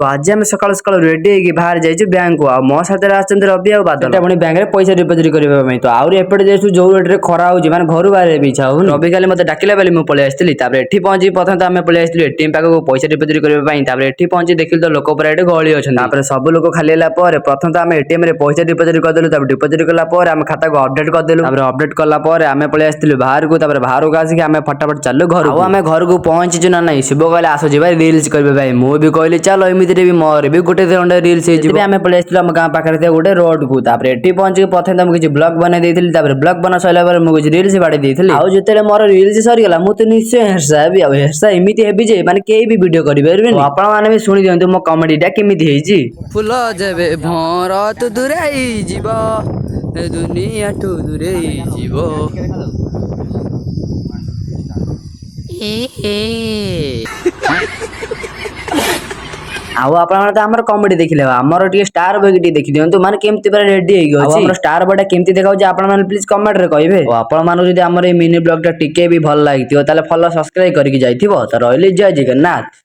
तो आज आम सकाल सकाल रेडी होगी बाहर जाइए बैंक को मो साथ आसते रवि आ बादल पुणी बैंक में पैसा डिपोजिट करने तो आउरी एपटे जैसे जो रेट खरा हो घर बाहर भी इच्छा हो रवि काली मत डाकिला बेली मुझे पलि आसती एठी पहुंची प्रथम तो आम पलि आसलु एटीएम पाखक पैसा डिपोजिट करने एठी पहुंची देखिल तो लोक पूरा एटी गहली अच्छा सब लोक खाली प्रथम तो आम एटीएम रे पैसा डिपोजिट करदेलु डिपोजिट कलापर आम खाता को अपडेट करदेलु अपडेट कलापर आम पलि आसलु बाहर को बाहर को आसिक आम फटाफट चलु घर आम घर को पहुंची ना नहीं शिव कहले आस भाई रिल्स करेंगे भाई मुझे भी कहली चल एमती भी मोर भी गोटे रिल्स आम पलि आम गाँ पाखे गोटे रोड को एटी पहुंची प्रथम तो मुझे ब्लॉग बनई ब्लॉग बना सारा मुझे रिल्स बाड़ी आउ जो मोर रिल्स सरीगला मुझे निश्चय हेर्सा भी हेर्सा एमती हेबी जे माने कई भी वीडियो करेंगे आपण मैंने भी शुणी दिंतु मो कमेडीटा केमी फुल जेबे भर तू दूराई जीव दुनिया ठू दूरेई जीव आउ आपमर कमेडी देखिले आमर टी स्टार बॉय टी देखि दियंतु माने केमति पर रेडी हेगी अछि हमर स्टार बॉय केमति देखाउ जे आपण माने प्लीज कमेंट रे कहिबे आपण माने जदि हमर ए मिनी ब्लॉग टा टिके भी भल लागितियो ताले फॉलो सब्सक्राइब करिक जाइथिबो त रहली जय जगन्नाथ।